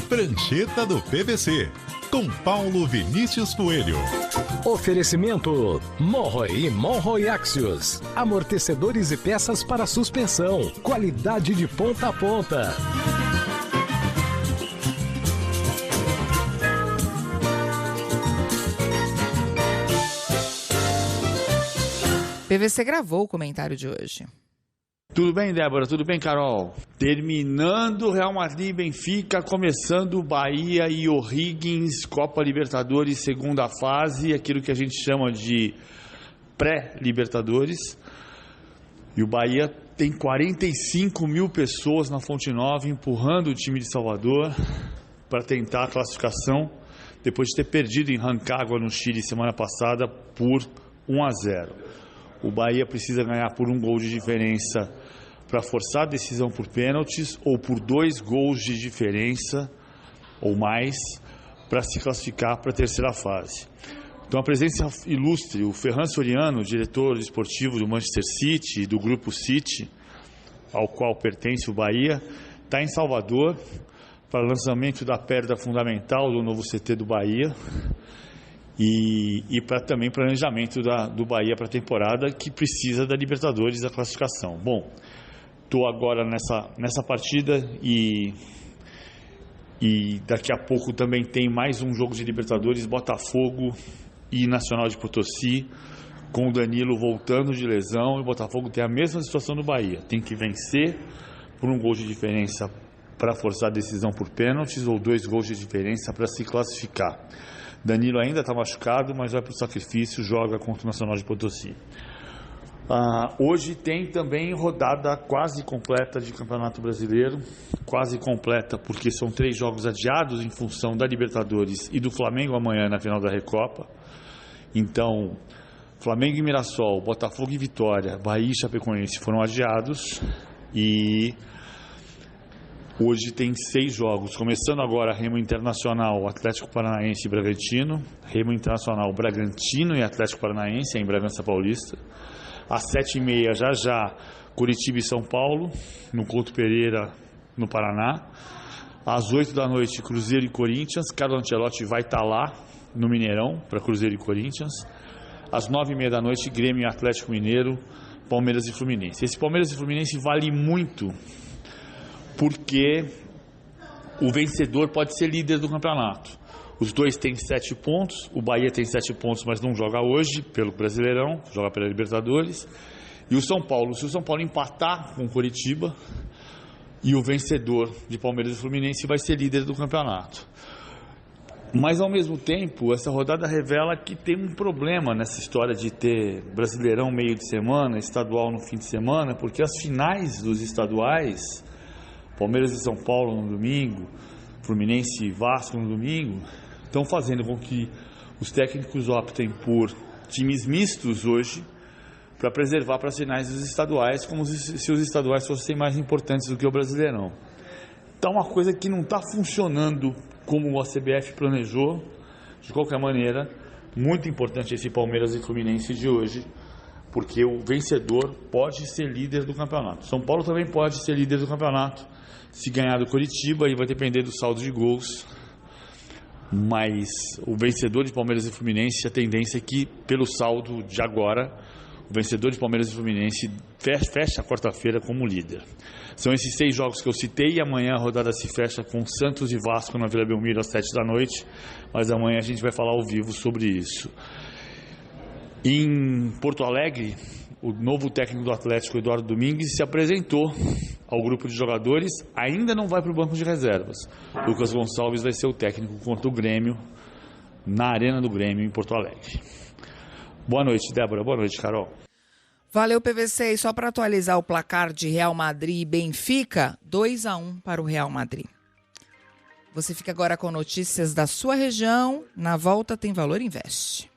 Prancheta do PVC, com Paulo Vinícius Coelho. Oferecimento Monroe e Monroe Axios. Amortecedores e peças para suspensão. Qualidade de ponta a ponta. PVC gravou o comentário de hoje. Tudo bem, Débora? Tudo bem, Carol? Terminando Real Madrid e Benfica, começando Bahia e O'Higgins, Copa Libertadores, segunda fase, aquilo que a gente chama de pré-Libertadores. E o Bahia tem 45 mil pessoas na Fonte Nova empurrando o time de Salvador para tentar a classificação, depois de ter perdido em Rancagua, no Chile, semana passada, por 1-0. O Bahia precisa ganhar por 1 gol de diferença para forçar a decisão por pênaltis ou por 2 gols de diferença ou mais para se classificar para a terceira fase. Então a presença ilustre, o Ferran Soriano, diretor esportivo do Manchester City e do Grupo City, ao qual pertence o Bahia, está em Salvador para o lançamento da pedra fundamental do novo CT do Bahia. E para também planejamento do Bahia para a temporada, que precisa da Libertadores, da classificação. Bom, estou agora nessa partida e daqui a pouco também tem mais um jogo de Libertadores, Botafogo e Nacional de Potosí, com o Danilo voltando de lesão, e o Botafogo tem a mesma situação do Bahia, tem que vencer por 1 gol de diferença para forçar a decisão por pênaltis ou 2 gols de diferença para se classificar. Danilo ainda está machucado, mas vai para o sacrifício, joga contra o Nacional de Potosí. Hoje tem também rodada quase completa de Campeonato Brasileiro, quase completa porque são 3 jogos adiados em função da Libertadores e do Flamengo amanhã na final da Recopa. Então, Flamengo e Mirassol, Botafogo e Vitória, Bahia e Chapecoense foram adiados e hoje tem 6 jogos, começando agora Remo Internacional, Atlético Paranaense e Bragantino, Remo Internacional, Bragantino e Atlético Paranaense, em Bragança Paulista. Às 7h30, já, Curitiba e São Paulo, no Couto Pereira, no Paraná. Às 8 da noite, Cruzeiro e Corinthians, Carlo Ancelotti vai estar lá, no Mineirão, para Cruzeiro e Corinthians. Às 9h30 da noite, Grêmio e Atlético Mineiro, Palmeiras e Fluminense. Esse Palmeiras e Fluminense vale muito, porque o vencedor pode ser líder do campeonato. Os dois têm 7 pontos, o Bahia tem 7 pontos, mas não joga hoje pelo Brasileirão, joga pela Libertadores. E o São Paulo, se o São Paulo empatar com o Coritiba, e o vencedor de Palmeiras e Fluminense vai ser líder do campeonato. Mas ao mesmo tempo, essa rodada revela que tem um problema nessa história de ter Brasileirão meio de semana, estadual no fim de semana, porque as finais dos estaduais, Palmeiras e São Paulo no domingo, Fluminense e Vasco no domingo, estão fazendo com que os técnicos optem por times mistos hoje para preservar para as finais dos estaduais, como se os estaduais fossem mais importantes do que o Brasileirão. Então, uma coisa que não está funcionando como a CBF planejou. De qualquer maneira, muito importante esse Palmeiras e Fluminense de hoje, porque o vencedor pode ser líder do campeonato. São Paulo também pode ser líder do campeonato se ganhar do Coritiba, e vai depender do saldo de gols. Mas o vencedor de Palmeiras e Fluminense, a tendência é que, pelo saldo de agora, o vencedor de Palmeiras e Fluminense fecha a quarta-feira como líder. São esses 6 jogos que eu citei, e amanhã a rodada se fecha com Santos e Vasco na Vila Belmiro às 7 da noite, mas amanhã a gente vai falar ao vivo sobre isso. Em Porto Alegre, o novo técnico do Atlético, Eduardo Domingues, se apresentou ao grupo de jogadores, ainda não vai para o banco de reservas. Lucas Gonçalves vai ser o técnico contra o Grêmio, na Arena do Grêmio, em Porto Alegre. Boa noite, Débora. Boa noite, Carol. Valeu, PVC. E só para atualizar o placar de Real Madrid e Benfica, 2-1 para o Real Madrid. Você fica agora com notícias da sua região. Na volta tem Valor Invest.